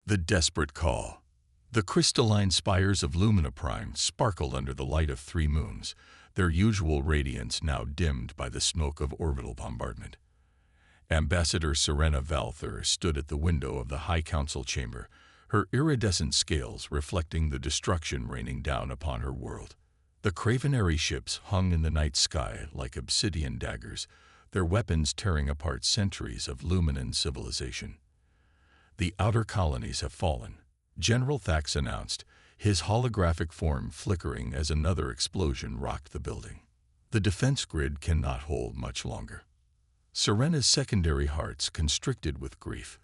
The desperate call. The crystalline spires of Lumina Prime sparkled under the light of 3 moons, their usual radiance now dimmed by the smoke of orbital bombardment. Ambassador Serena Valther stood at the window of the High Council chamber, her iridescent scales reflecting the destruction raining down upon her world. The Cravenary ships hung in the night sky like obsidian daggers, their weapons tearing apart centuries of Luminan civilization. "The outer colonies have fallen," General Thax announced, his holographic form flickering as another explosion rocked the building. "The defense grid cannot hold much longer." Serena's secondary hearts constricted with grief.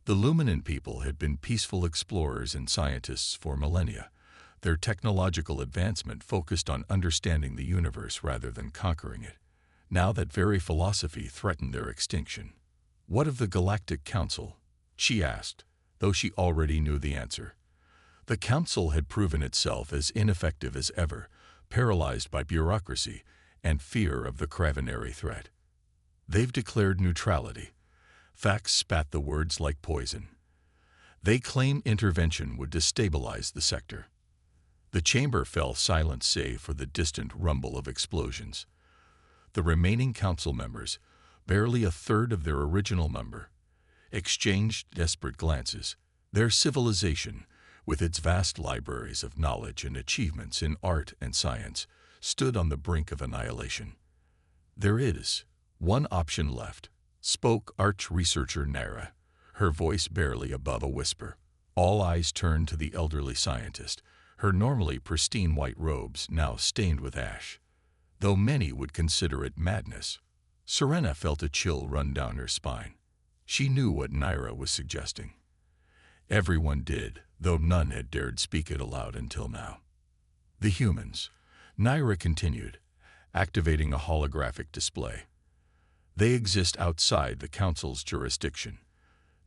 The Luminan people had been peaceful explorers and scientists for millennia, their technological advancement focused on understanding the universe rather than conquering it. Now that very philosophy threatened their extinction. "What of the Galactic Council?" she asked, though she already knew the answer. The Council had proven itself as ineffective as ever, paralyzed by bureaucracy and fear of the Cravenary threat. "They've declared neutrality." Thax spat the words like poison. "They claim intervention would destabilize the sector." The chamber fell silent save for the distant rumble of explosions. The remaining council members, barely a third of their original number, exchanged desperate glances. Their civilization, with its vast libraries of knowledge and achievements in art and science, stood on the brink of annihilation. "There is one option left," spoke arch-researcher Naira, her voice barely above a whisper. All eyes turned to the elderly scientist, her normally pristine white robes now stained with ash. Though many would consider it madness, Serena felt a chill run down her spine. She knew what Naira was suggesting. Everyone did, though none had dared speak it aloud until now. "The humans," Naira continued, activating a holographic display. "They exist outside the Council's jurisdiction.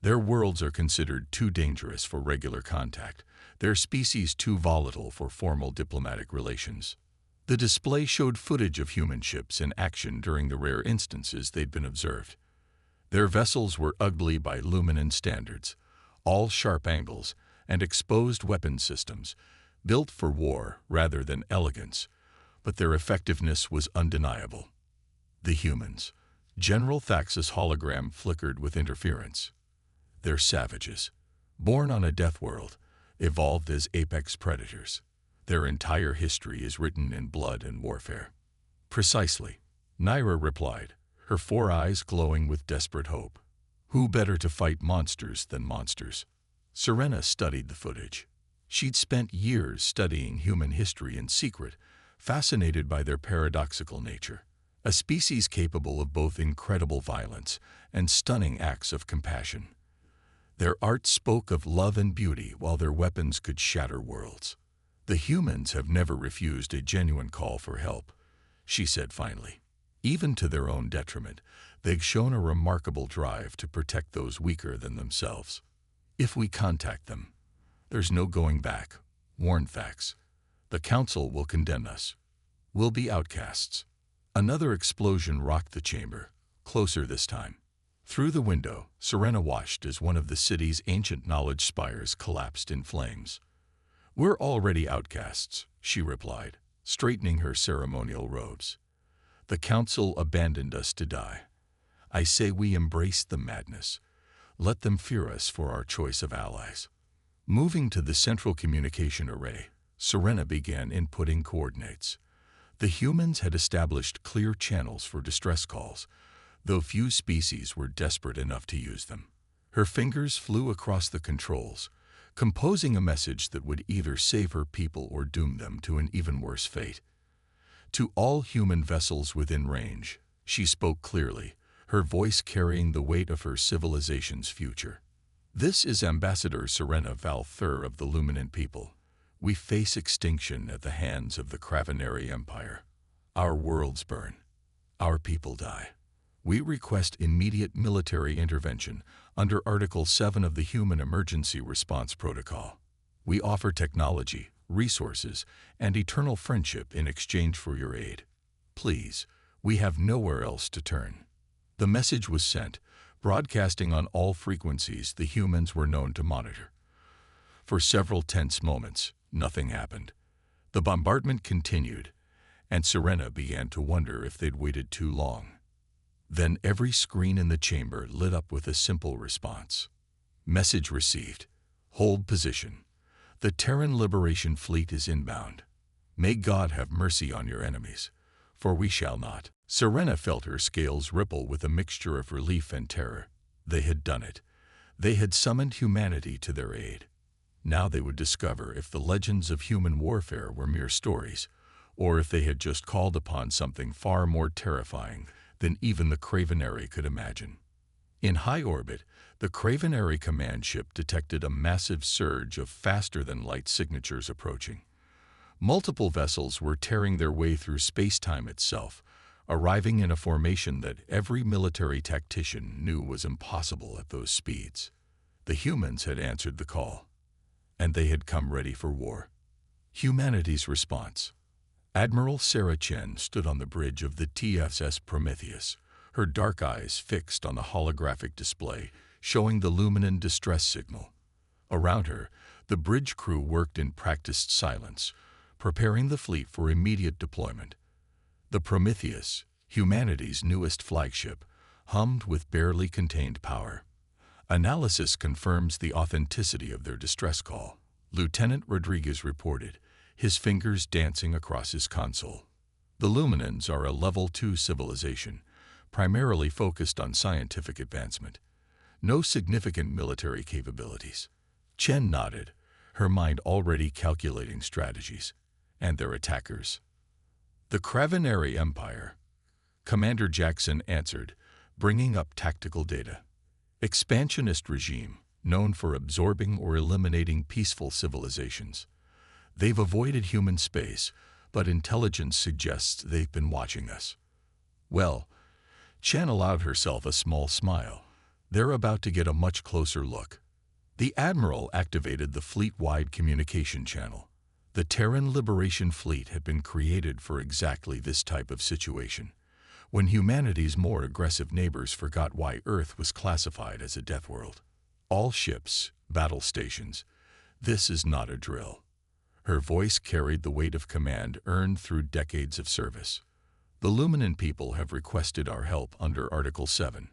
Their worlds are considered too dangerous for regular contact, their species too volatile for formal diplomatic relations." The display showed footage of human ships in action during the rare instances they'd been observed. Their vessels were ugly by Luminan standards, all sharp angles and exposed weapon systems, built for war rather than elegance, but their effectiveness was undeniable. "The humans." General Thax's hologram flickered with interference. "They're savages, born on a death world, evolved as apex predators. Their entire history is written in blood and warfare." "Precisely," Naira replied, her 4 eyes glowing with desperate hope. "Who better to fight monsters than monsters?" Serena studied the footage. She'd spent years studying human history in secret, fascinated by their paradoxical nature. A species capable of both incredible violence and stunning acts of compassion. Their art spoke of love and beauty while their weapons could shatter worlds. "The humans have never refused a genuine call for help," she said finally. "Even to their own detriment, they've shown a remarkable drive to protect those weaker than themselves. If we contact them, there's no going back," warned Thax. "The Council will condemn us. We'll be outcasts." Another explosion rocked the chamber, closer this time. Through the window, Serena watched as one of the city's ancient knowledge spires collapsed in flames. "We're already outcasts," she replied, straightening her ceremonial robes. "The Council abandoned us to die. I say we embrace the madness. Let them fear us for our choice of allies." Moving to the central communication array, Serena began inputting coordinates. The humans had established clear channels for distress calls, though few species were desperate enough to use them. Her fingers flew across the controls, composing a message that would either save her people or doom them to an even worse fate. To all human vessels within range, she spoke clearly, her voice carrying the weight of her civilization's future. "This is Ambassador Serena Valther of the Luminan people. We face extinction at the hands of the Cravenary Empire. Our worlds burn. Our people die. We request immediate military intervention under Article 7 of the Human Emergency Response Protocol. We offer technology, resources, and eternal friendship in exchange for your aid. Please, we have nowhere else to turn." The message was sent, broadcasting on all frequencies the humans were known to monitor. For several tense moments, nothing happened. The bombardment continued, and Serena began to wonder if they'd waited too long. Then every screen in the chamber lit up with a simple response. Message received. Hold position. The Terran Liberation Fleet is inbound. May God have mercy on your enemies, for we shall not. Serena felt her scales ripple with a mixture of relief and terror. They had done it. They had summoned humanity to their aid. Now they would discover if the legends of human warfare were mere stories, or if they had just called upon something far more terrifying than even the Cravenary could imagine. In high orbit, the Cravenary command ship detected a massive surge of faster-than-light signatures approaching. Multiple vessels were tearing their way through space-time itself, arriving in a formation that every military tactician knew was impossible at those speeds. The humans had answered the call, and they had come ready for war. Humanity's response. Admiral Sarah Chen stood on the bridge of the TSS Prometheus, her dark eyes fixed on the holographic display showing the Luminan distress signal. Around her, the bridge crew worked in practiced silence, preparing the fleet for immediate deployment. The Prometheus, humanity's newest flagship, hummed with barely contained power. Analysis confirms the authenticity of their distress call, Lieutenant Rodriguez reported, his fingers dancing across his console. The Luminans are a Level 2 civilization, primarily focused on scientific advancement. No significant military capabilities. Chen nodded, her mind already calculating strategies. And their attackers. The Cravenary Empire. Commander Jackson answered, bringing up tactical data. Expansionist regime, known for absorbing or eliminating peaceful civilizations. They've avoided human space, but intelligence suggests they've been watching us. Well, Chen allowed herself a small smile. They're about to get a much closer look. The Admiral activated the fleet-wide communication channel. The Terran Liberation Fleet had been created for exactly this type of situation, when humanity's more aggressive neighbors forgot why Earth was classified as a death world. All ships, battle stations. This is not a drill. Her voice carried the weight of command earned through decades of service. The Luminan people have requested our help under Article 7.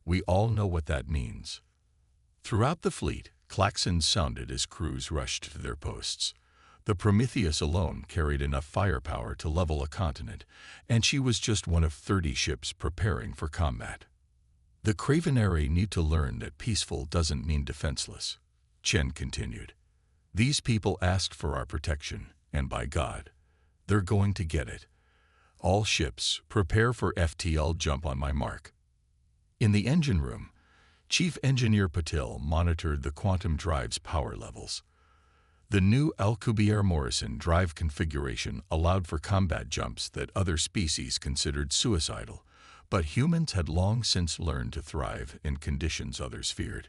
We all know what that means. Throughout the fleet, klaxons sounded as crews rushed to their posts. The Prometheus alone carried enough firepower to level a continent, and she was just one of 30 ships preparing for combat. The Cravenary need to learn that peaceful doesn't mean defenseless, Chen continued. These people asked for our protection, and by God, they're going to get it. All ships, prepare for FTL jump on my mark. In the engine room, Chief Engineer Patil monitored the quantum drive's power levels. The new Alcubierre Morrison drive configuration allowed for combat jumps that other species considered suicidal, but humans had long since learned to thrive in conditions others feared.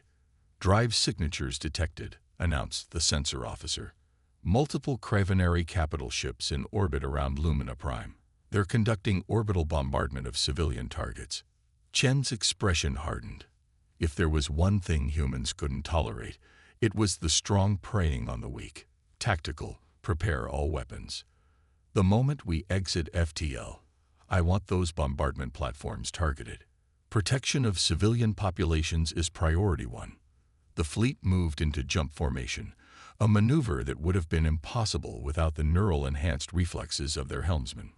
Drive signatures detected, announced the sensor officer. Multiple Cravenary capital ships in orbit around Lumina Prime. They're conducting orbital bombardment of civilian targets. Chen's expression hardened. If there was one thing humans couldn't tolerate, it was the strong preying on the weak. Tactical, prepare all weapons. The moment we exit FTL, I want those bombardment platforms targeted. Protection of civilian populations is priority 1. The fleet moved into jump formation, a maneuver that would have been impossible without the neural-enhanced reflexes of their helmsmen.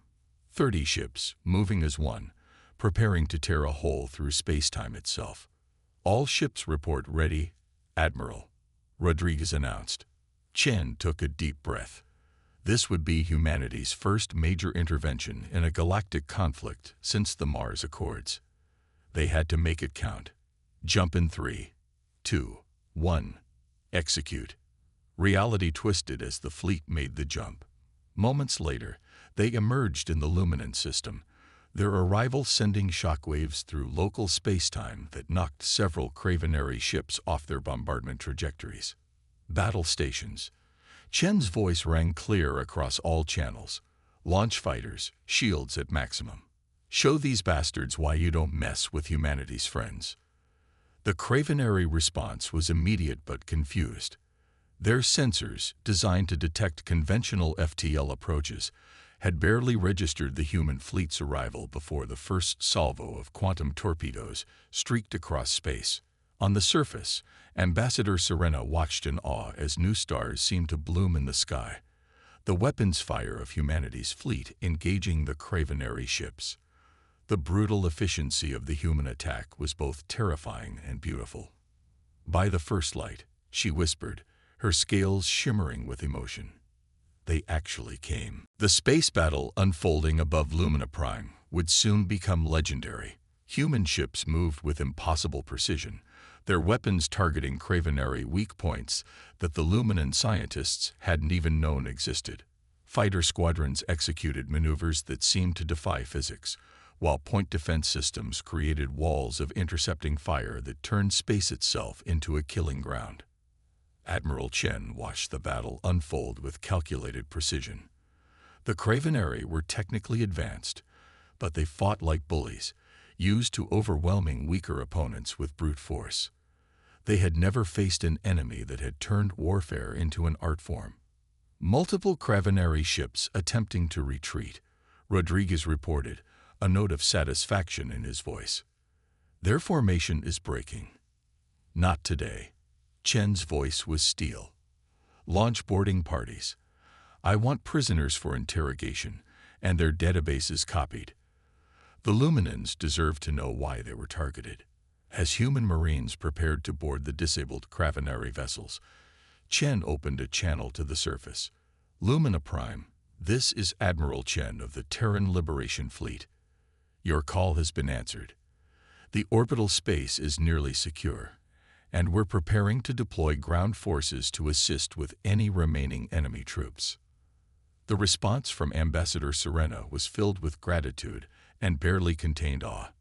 30 ships, moving as one, preparing to tear a hole through space-time itself. All ships report ready, Admiral, Rodriguez announced. Chen took a deep breath. This would be humanity's first major intervention in a galactic conflict since the Mars Accords. They had to make it count. Jump in 3, 2, 1. Execute. Reality twisted as the fleet made the jump. Moments later, they emerged in the Luminan system, their arrival sending shockwaves through local space-time that knocked several Cravenary ships off their bombardment trajectories. Battle stations. Chen's voice rang clear across all channels. Launch fighters, shields at maximum. Show these bastards why you don't mess with humanity's friends. The Cravenary response was immediate but confused. Their sensors, designed to detect conventional FTL approaches, had barely registered the human fleet's arrival before the first salvo of quantum torpedoes streaked across space. On the surface, Ambassador Serena watched in awe as new stars seemed to bloom in the sky, the weapons fire of humanity's fleet engaging the Cravenary ships. The brutal efficiency of the human attack was both terrifying and beautiful. "By the first light," she whispered, her scales shimmering with emotion. They actually came. The space battle unfolding above Lumina Prime would soon become legendary. Human ships moved with impossible precision, their weapons targeting Cravenary weak points that the Luminan scientists hadn't even known existed. Fighter squadrons executed maneuvers that seemed to defy physics, while point defense systems created walls of intercepting fire that turned space itself into a killing ground. Admiral Chen watched the battle unfold with calculated precision. The Cravenary were technically advanced, but they fought like bullies, used to overwhelming weaker opponents with brute force. They had never faced an enemy that had turned warfare into an art form. Multiple Cravenary ships attempting to retreat, Rodriguez reported, a note of satisfaction in his voice. "Their formation is breaking." "Not today." Chen's voice was steel. "Launch boarding parties. I want prisoners for interrogation, and their databases copied." The Luminans deserved to know why they were targeted. As human Marines prepared to board the disabled Cravenary vessels, Chen opened a channel to the surface. "Lumina Prime, this is Admiral Chen of the Terran Liberation Fleet. Your call has been answered. The orbital space is nearly secure, and we're preparing to deploy ground forces to assist with any remaining enemy troops." The response from Ambassador Serena was filled with gratitude and barely contained awe.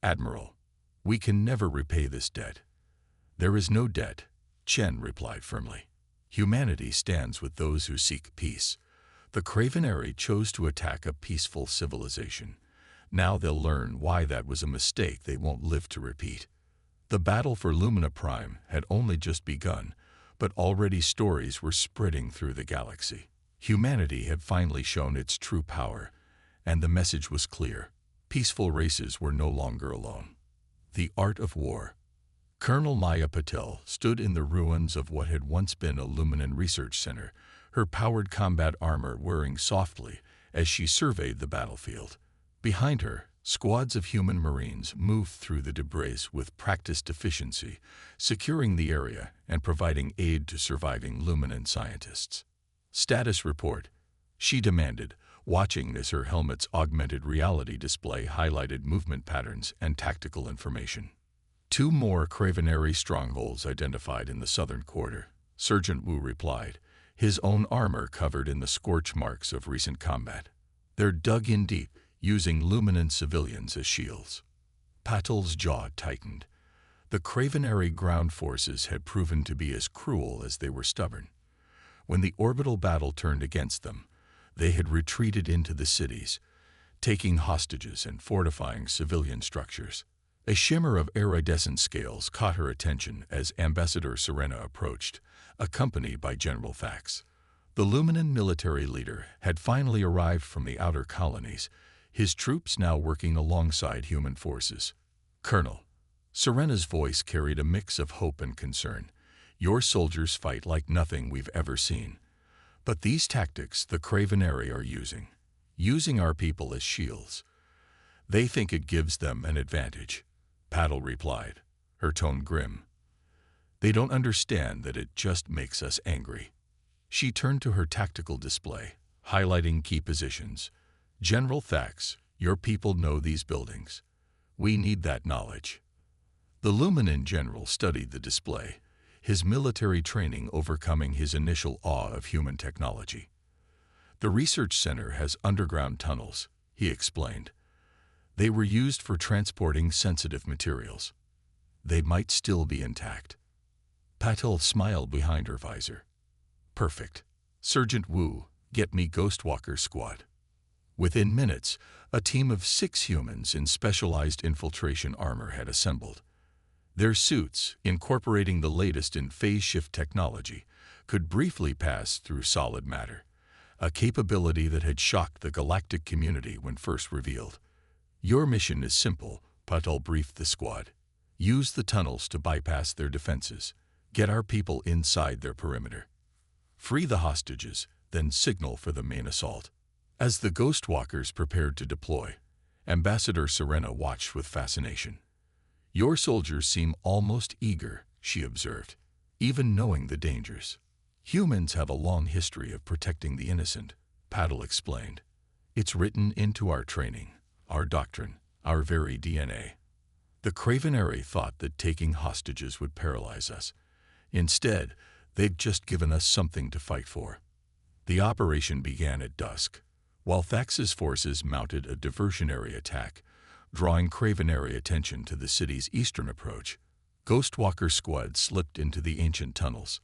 "Admiral, we can never repay this debt." "There is no debt," Chen replied firmly. "Humanity stands with those who seek peace. The Cravenary chose to attack a peaceful civilization. Now they'll learn why that was a mistake they won't live to repeat." The battle for Lumina Prime had only just begun, but already stories were spreading through the galaxy. Humanity had finally shown its true power, and the message was clear. Peaceful races were no longer alone. The art of war. Colonel Maya Patel stood in the ruins of what had once been a Luminan research center, her powered combat armor whirring softly as she surveyed the battlefield. Behind her, squads of human Marines moved through the debris with practiced efficiency, securing the area and providing aid to surviving Luminan scientists. "Status report," she demanded, watching as her helmet's augmented reality display highlighted movement patterns and tactical information. "2 more Cravenary strongholds identified in the southern quarter," Sergeant Wu replied, his own armor covered in the scorch marks of recent combat. "They're dug in deep, using Luminan civilians as shields." Patel's jaw tightened. The Cravenary ground forces had proven to be as cruel as they were stubborn. When the orbital battle turned against them, they had retreated into the cities, taking hostages and fortifying civilian structures. A shimmer of iridescent scales caught her attention as Ambassador Serena approached, accompanied by General Fax. The Luminan military leader had finally arrived from the outer colonies, his troops now working alongside human forces. "Colonel," Serena's voice carried a mix of hope and concern, "your soldiers fight like nothing we've ever seen. But these tactics the Cravenary are using our people as shields. They think it gives them an advantage." Patel replied, her tone grim. "They don't understand that it just makes us angry." She turned to her tactical display, highlighting key positions. "General Thax, your people know these buildings. We need that knowledge." The Luminan general studied the display, his military training overcoming his initial awe of human technology. "The research center has underground tunnels," he explained. "They were used for transporting sensitive materials. They might still be intact." Patel smiled behind her visor. "Perfect. Sergeant Wu, get me Ghostwalker squad." Within minutes, a team of 6 humans in specialized infiltration armor had assembled. Their suits, incorporating the latest in phase shift technology, could briefly pass through solid matter, a capability that had shocked the galactic community when first revealed. Your mission is simple, Patel briefed the squad. Use the tunnels to bypass their defenses. Get our people inside their perimeter. Free the hostages, then signal for the main assault. As the Ghost Walkers prepared to deploy, Ambassador Serena watched with fascination. Your soldiers seem almost eager, she observed, even knowing the dangers. Humans have a long history of protecting the innocent, Patel explained. It's written into our training, our doctrine, our very DNA. The Cravenary thought that taking hostages would paralyze us. Instead, they've just given us something to fight for. The operation began at dusk, while Thax's forces mounted a diversionary attack, drawing Cravenary attention to the city's eastern approach. Ghostwalker squads slipped into the ancient tunnels.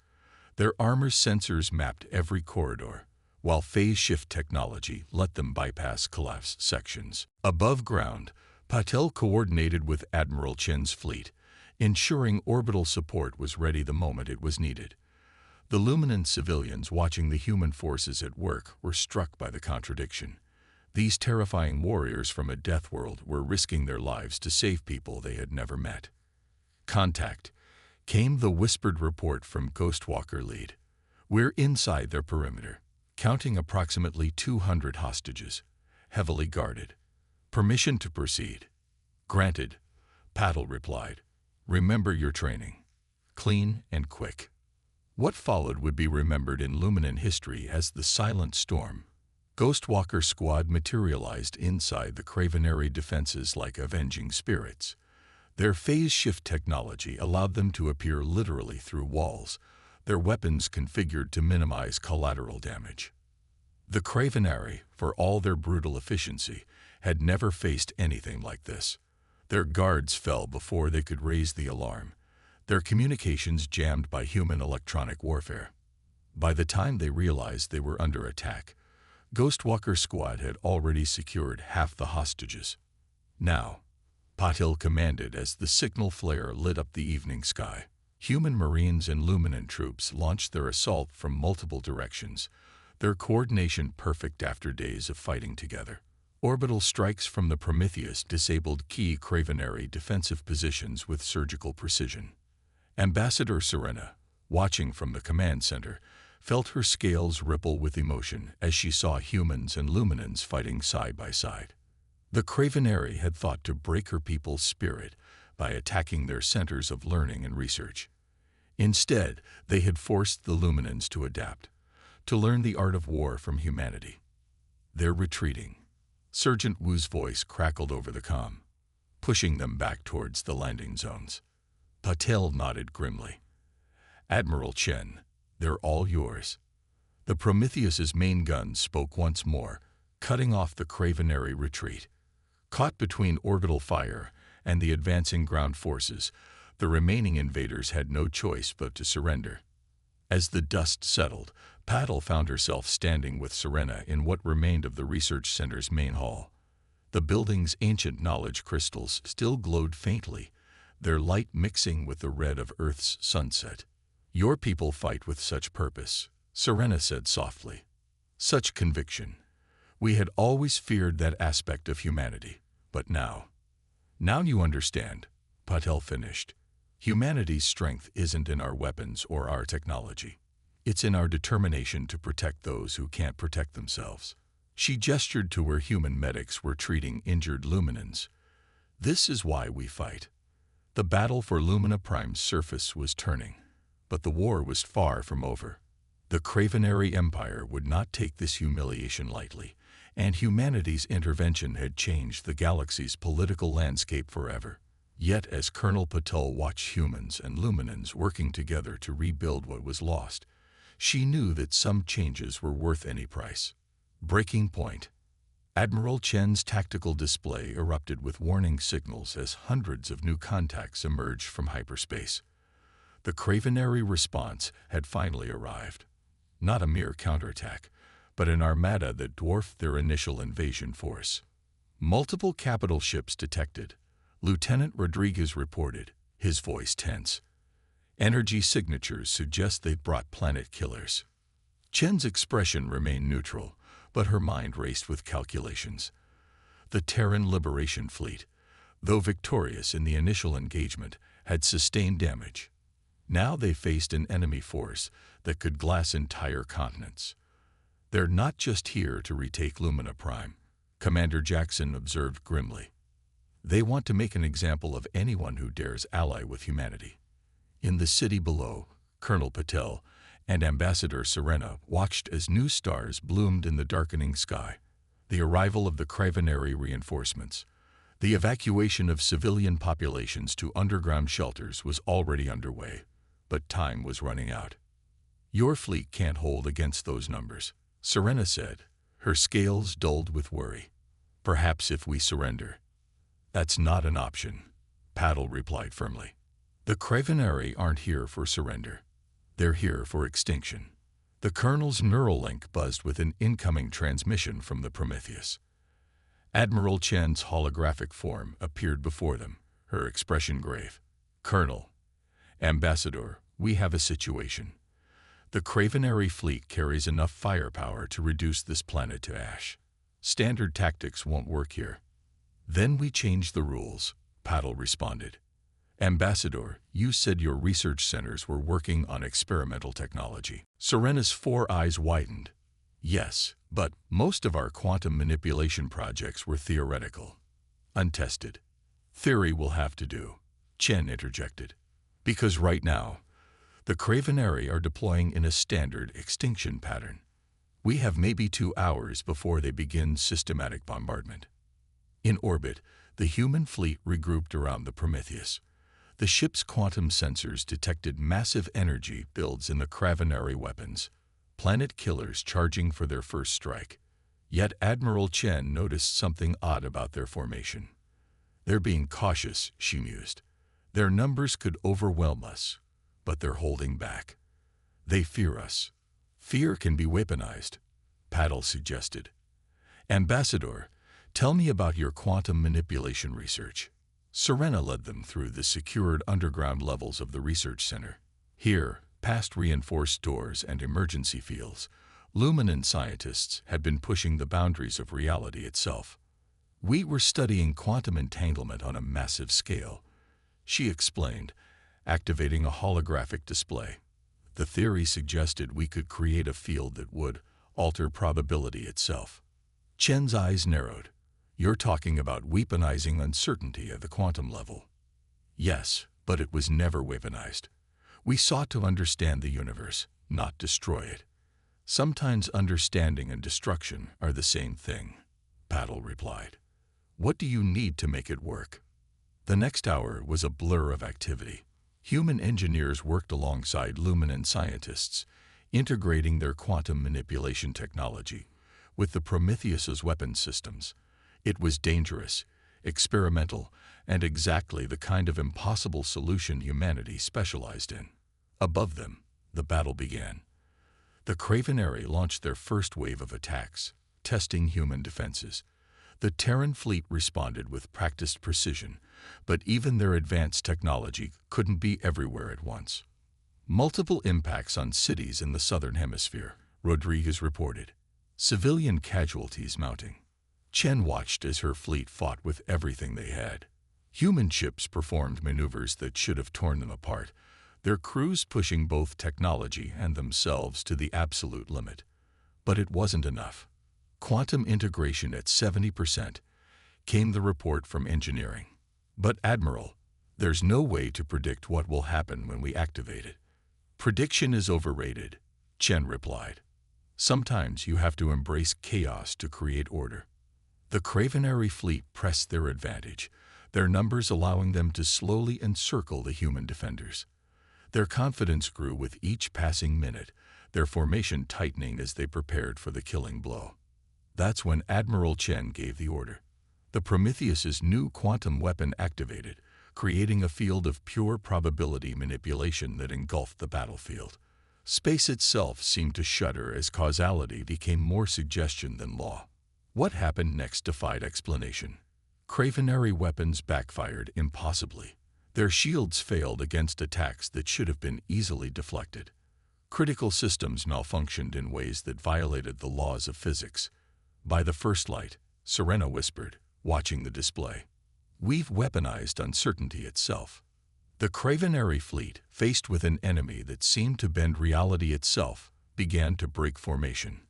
Their armor's sensors mapped every corridor, while phase shift technology let them bypass collapsed sections. Above ground, Patel coordinated with Admiral Chen's fleet, ensuring orbital support was ready the moment it was needed. The luminant civilians watching the human forces at work were struck by the contradiction. These terrifying warriors from a death world were risking their lives to save people they had never met. Contact, came the whispered report from Ghostwalker lead. We're inside their perimeter, counting approximately 200 hostages, heavily guarded. Permission to proceed. Granted, Patel replied. Remember your training. Clean and quick. What followed would be remembered in Luminant history as the Silent Storm. Ghostwalker squad materialized inside the Cravenary defenses like avenging spirits. Their phase shift technology allowed them to appear literally through walls, their weapons configured to minimize collateral damage. The Cravenary, for all their brutal efficiency, had never faced anything like this. Their guards fell before they could raise the alarm, their communications jammed by human electronic warfare. By the time they realized they were under attack, Ghostwalker squad had already secured half the hostages. Now, Patel commanded as the signal flare lit up the evening sky. Human Marines and Luminant troops launched their assault from multiple directions, their coordination perfect after days of fighting together. Orbital strikes from the Prometheus disabled key Cravenary defensive positions with surgical precision. Ambassador Serena, watching from the command center, felt her scales ripple with emotion as she saw humans and Luminants fighting side by side. The Cravenary had thought to break her people's spirit by attacking their centers of learning and research. Instead, they had forced the Luminants to adapt, to learn the art of war from humanity. They're retreating. Sergeant Wu's voice crackled over the comm, pushing them back towards the landing zones. Patel nodded grimly. Admiral Chen, they're all yours. The Prometheus's main gun spoke once more, cutting off the Cravenary retreat. Caught between orbital fire and the advancing ground forces, the remaining invaders had no choice but to surrender. As the dust settled, Patel found herself standing with Serena in what remained of the research center's main hall. The building's ancient knowledge crystals still glowed faintly, their light mixing with the red of Earth's sunset. Your people fight with such purpose, Serena said softly. Such conviction. We had always feared that aspect of humanity, but now you understand, Patel finished. Humanity's strength isn't in our weapons or our technology. It's in our determination to protect those who can't protect themselves. She gestured to where human medics were treating injured Luminans. This is why we fight. The battle for Lumina Prime's surface was turning, but the war was far from over. The Cravenary Empire would not take this humiliation lightly, and humanity's intervention had changed the galaxy's political landscape forever. Yet as Colonel Patel watched humans and Luminans working together to rebuild what was lost, she knew that some changes were worth any price. Breaking point. Admiral Chen's tactical display erupted with warning signals as hundreds of new contacts emerged from hyperspace. The Cravenary response had finally arrived. Not a mere counterattack, but an armada that dwarfed their initial invasion force. Multiple capital ships detected, Lieutenant Rodriguez reported, his voice tense. Energy signatures suggest they'd brought planet killers. Chen's expression remained neutral, but her mind raced with calculations. The Terran Liberation Fleet, though victorious in the initial engagement, had sustained damage. Now they faced an enemy force that could glass entire continents. They're not just here to retake Lumina Prime, Commander Jackson observed grimly. They want to make an example of anyone who dares ally with humanity. In the city below, Colonel Patel and Ambassador Serena watched as new stars bloomed in the darkening sky. The arrival of the Cravenary reinforcements. The evacuation of civilian populations to underground shelters was already underway, but time was running out. Your fleet can't hold against those numbers, Serena said, her scales dulled with worry. Perhaps if we surrender. That's not an option, Paddle replied firmly. The Cravenary aren't here for surrender. They're here for extinction. The Colonel's neural link buzzed with an incoming transmission from the Prometheus. Admiral Chen's holographic form appeared before them, her expression grave. Colonel, Ambassador, we have a situation. The Cravenary fleet carries enough firepower to reduce this planet to ash. Standard tactics won't work here. Then we change the rules, Paddle responded. Ambassador, you said your research centers were working on experimental technology. Serena's four eyes widened. Yes, but most of our quantum manipulation projects were theoretical. Untested. Theory will have to do, Chen interjected. Because right now, the Cravenary are deploying in a standard extinction pattern. We have maybe 2 hours before they begin systematic bombardment. In orbit, the human fleet regrouped around the Prometheus. The ship's quantum sensors detected massive energy builds in the Cravenary weapons, planet killers charging for their first strike. Yet Admiral Chen noticed something odd about their formation. They're being cautious, she mused. Their numbers could overwhelm us, but they're holding back. They fear us. Fear can be weaponized, Paddle suggested. Ambassador, tell me about your quantum manipulation research. Serena led them through the secured underground levels of the research center. Here, past reinforced doors and emergency fields, Luminan scientists had been pushing the boundaries of reality itself. We were studying quantum entanglement on a massive scale, she explained, activating a holographic display. The theory suggested we could create a field that would alter probability itself. Chen's eyes narrowed. You're talking about weaponizing uncertainty at the quantum level. Yes, but it was never weaponized. We sought to understand the universe, not destroy it. Sometimes understanding and destruction are the same thing, Paddle replied. What do you need to make it work? The next hour was a blur of activity. Human engineers worked alongside Luminan scientists, integrating their quantum manipulation technology with the Prometheus's weapon systems. It was dangerous, experimental, and exactly the kind of impossible solution humanity specialized in. Above them, the battle began. The Cravenary launched their first wave of attacks, testing human defenses. The Terran fleet responded with practiced precision, but even their advanced technology couldn't be everywhere at once. Multiple impacts on cities in the southern hemisphere, Rodriguez reported. Civilian casualties mounting. Chen watched as her fleet fought with everything they had. Human ships performed maneuvers that should have torn them apart, their crews pushing both technology and themselves to the absolute limit. But it wasn't enough. Quantum integration at 70%, came the report from engineering. But Admiral, there's no way to predict what will happen when we activate it. Prediction is overrated, Chen replied. Sometimes you have to embrace chaos to create order. The Cravenary fleet pressed their advantage, their numbers allowing them to slowly encircle the human defenders. Their confidence grew with each passing minute, their formation tightening as they prepared for the killing blow. That's when Admiral Chen gave the order. The Prometheus's new quantum weapon activated, creating a field of pure probability manipulation that engulfed the battlefield. Space itself seemed to shudder as causality became more suggestion than law. What happened next defied explanation. Cravenary weapons backfired impossibly. Their shields failed against attacks that should have been easily deflected. Critical systems malfunctioned in ways that violated the laws of physics. By the first light, Serena whispered, watching the display. We've weaponized uncertainty itself. The Cravenary fleet, faced with an enemy that seemed to bend reality itself, began to break formation.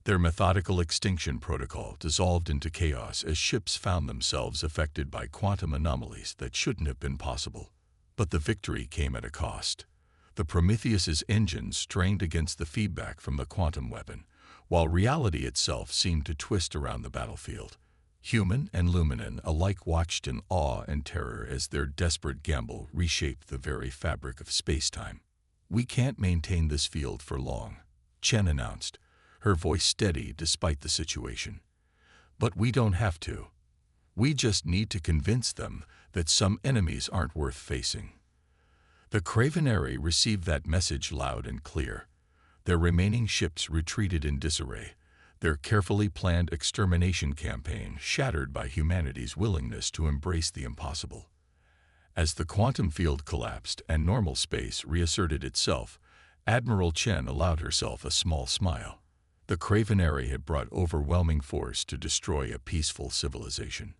Their methodical extinction protocol dissolved into chaos as ships found themselves affected by quantum anomalies that shouldn't have been possible. But the victory came at a cost. The Prometheus's engines strained against the feedback from the quantum weapon, while reality itself seemed to twist around the battlefield. Human and Luminan alike watched in awe and terror as their desperate gamble reshaped the very fabric of space-time. "We can't maintain this field for long," Chen announced, her voice steady despite the situation. "But we don't have to. We just need to convince them that some enemies aren't worth facing." The Cravenary received that message loud and clear. Their remaining ships retreated in disarray, their carefully planned extermination campaign shattered by humanity's willingness to embrace the impossible. As the quantum field collapsed and normal space reasserted itself, Admiral Chen allowed herself a small smile. The Cravenary had brought overwhelming force to destroy a peaceful civilization.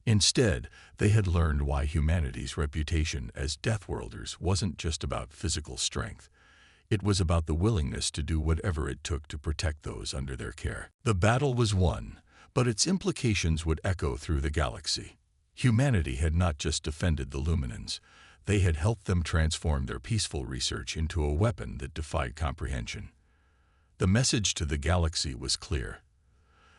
Instead, they had learned why humanity's reputation as Deathworlders wasn't just about physical strength. It was about the willingness to do whatever it took to protect those under their care. The battle was won, but its implications would echo through the galaxy. Humanity had not just defended the Luminans, they had helped them transform their peaceful research into a weapon that defied comprehension. The message to the galaxy was clear.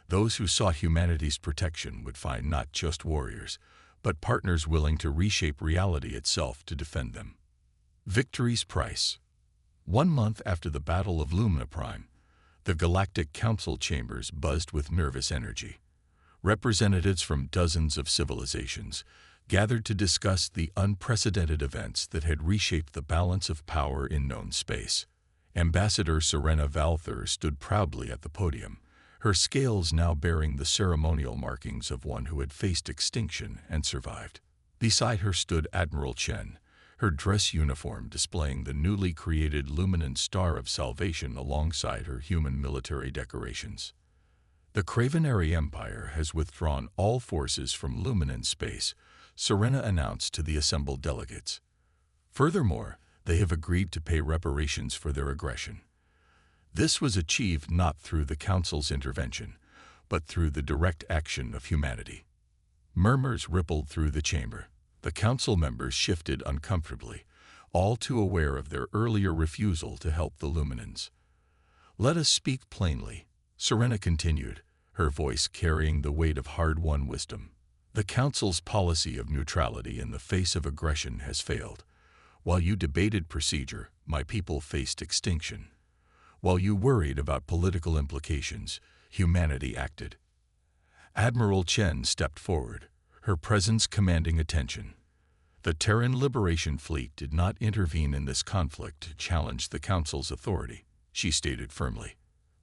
Those who sought humanity's protection would find not just warriors, but partners willing to reshape reality itself to defend them. Victory's price. 1 month after the Battle of Lumina Prime, the Galactic Council chambers buzzed with nervous energy. Representatives from dozens of civilizations gathered to discuss the unprecedented events that had reshaped the balance of power in known space. Ambassador Serena Valther stood proudly at the podium, her scales now bearing the ceremonial markings of one who had faced extinction and survived. Beside her stood Admiral Chen, her dress uniform displaying the newly created Luminant Star of Salvation alongside her human military decorations. "The Cravenary Empire has withdrawn all forces from Luminant space," Serena announced to the assembled delegates. "Furthermore, they have agreed to pay reparations for their aggression. This was achieved not through the Council's intervention, but through the direct action of humanity." Murmurs rippled through the chamber. The Council members shifted uncomfortably, all too aware of their earlier refusal to help the Luminans. "Let us speak plainly," Serena continued, her voice carrying the weight of hard-won wisdom. "The Council's policy of neutrality in the face of aggression has failed. While you debated procedure, my people faced extinction. While you worried about political implications, humanity acted." Admiral Chen stepped forward, her presence commanding attention. "The Terran Liberation Fleet did not intervene in this conflict to challenge the Council's authority," she stated firmly.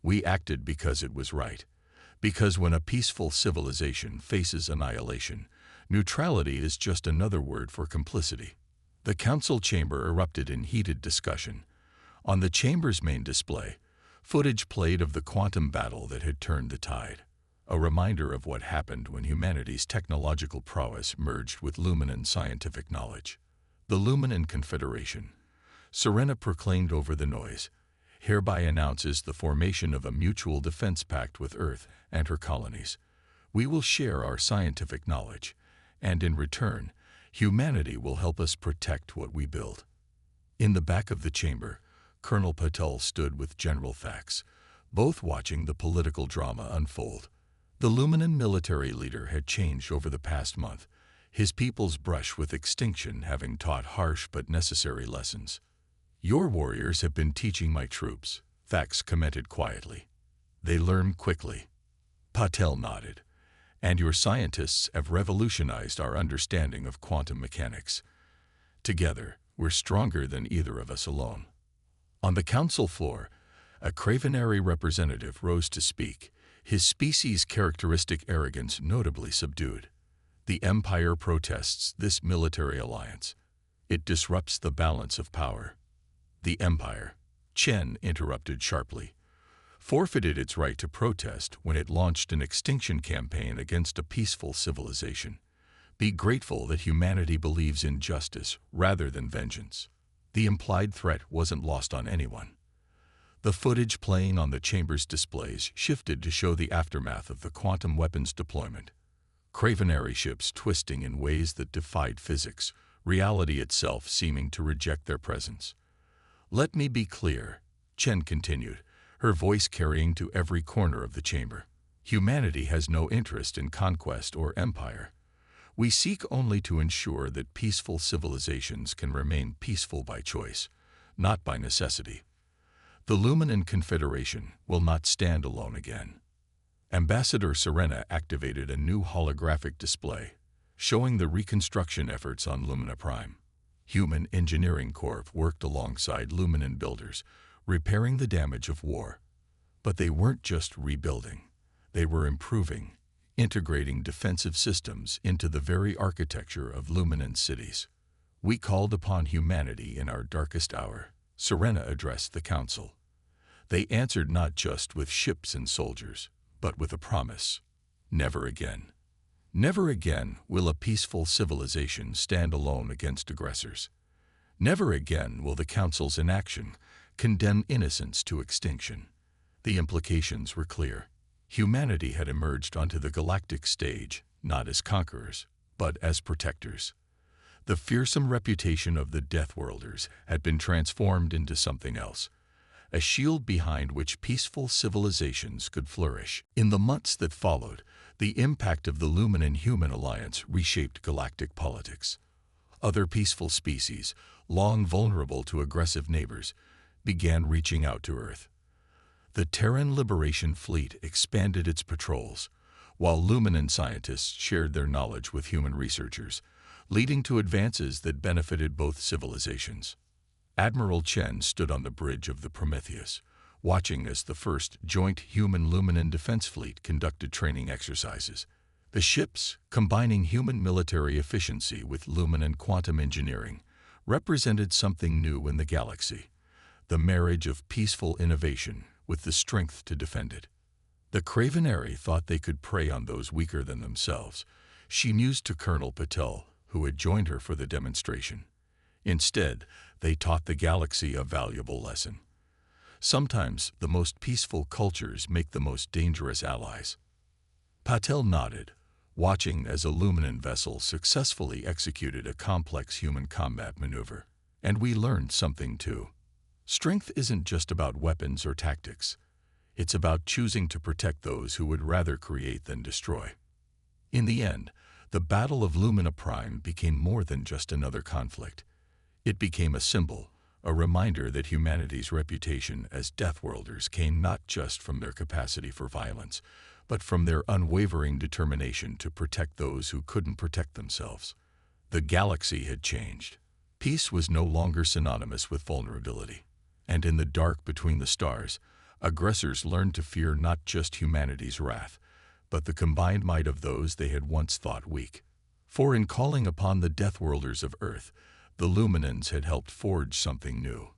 "We acted because it was right. Because when a peaceful civilization faces annihilation, neutrality is just another word for complicity." The Council chamber erupted in heated discussion. On the chamber's main display, footage played of the quantum battle that had turned the tide, a reminder of what happened when humanity's technological prowess merged with Luminan scientific knowledge. "The Luminan Confederation," Serena proclaimed over the noise, "hereby announces the formation of a mutual defense pact with Earth and her colonies. We will share our scientific knowledge, and in return, humanity will help us protect what we build." In the back of the chamber, Colonel Patel stood with General Thax, both watching the political drama unfold. The Luminan military leader had changed over the past month, his people's brush with extinction having taught harsh but necessary lessons. "Your warriors have been teaching my troops," Thax commented quietly. "They learn quickly." Patel nodded. "And your scientists have revolutionized our understanding of quantum mechanics. Together, we're stronger than either of us alone." On the council floor, a Cravenary representative rose to speak, his species' characteristic arrogance notably subdued. "The Empire protests this military alliance. It disrupts the balance of power. The Empire, Chen interrupted sharply, forfeited its right to protest when it launched an extinction campaign against a peaceful civilization. Be grateful that humanity believes in justice rather than vengeance. The implied threat wasn't lost on anyone. The footage playing on the chamber's displays shifted to show the aftermath of the quantum weapons deployment. Cravenary ships twisting in ways that defied physics, reality itself seeming to reject their presence. Let me be clear, Chen continued, her voice carrying to every corner of the chamber. Humanity has no interest in conquest or empire. We seek only to ensure that peaceful civilizations can remain peaceful by choice, not by necessity. The Luminan Confederation will not stand alone again. Ambassador Serena activated a new holographic display, showing the reconstruction efforts on Lumina Prime. Human Engineering Corps worked alongside Luminan builders, repairing the damage of war. But they weren't just rebuilding. They were improving, integrating defensive systems into the very architecture of Luminan cities. We called upon humanity in our darkest hour, Serena addressed the council. They answered not just with ships and soldiers, but with a promise. Never again. Never again will a peaceful civilization stand alone against aggressors. Never again will the council's inaction condemn innocence to extinction. The implications were clear. Humanity had emerged onto the galactic stage, not as conquerors, but as protectors. The fearsome reputation of the Deathworlders had been transformed into something else, a shield behind which peaceful civilizations could flourish. In the months that followed, the impact of the Luminan-Human alliance reshaped galactic politics. Other peaceful species, long vulnerable to aggressive neighbors, began reaching out to Earth. The Terran Liberation Fleet expanded its patrols, while Luminan scientists shared their knowledge with human researchers, leading to advances that benefited both civilizations. Admiral Chen stood on the bridge of the Prometheus, watching as the first joint human-Luminan defense fleet conducted training exercises. The ships, combining human military efficiency with Luminan quantum engineering, represented something new in the galaxy, the marriage of peaceful innovation with the strength to defend it. The Cravenary thought they could prey on those weaker than themselves. She mused to Colonel Patel, who had joined her for the demonstration. Instead, they taught the galaxy a valuable lesson. Sometimes the most peaceful cultures make the most dangerous allies. Patel nodded, watching as a Luminan vessel successfully executed a complex human combat maneuver. And we learned something too. Strength isn't just about weapons or tactics. It's about choosing to protect those who would rather create than destroy. In the end, the Battle of Lumina Prime became more than just another conflict. It became a symbol, a reminder that humanity's reputation as Deathworlders came not just from their capacity for violence, but from their unwavering determination to protect those who couldn't protect themselves. The galaxy had changed. Peace was no longer synonymous with vulnerability. And in the dark between the stars, aggressors learned to fear not just humanity's wrath, but the combined might of those they had once thought weak. For in calling upon the Deathworlders of Earth, the Luminans had helped forge something new.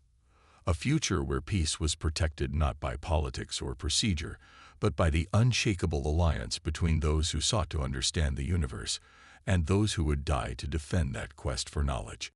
A future where peace was protected not by politics or procedure, but by the unshakable alliance between those who sought to understand the universe and those who would die to defend that quest for knowledge.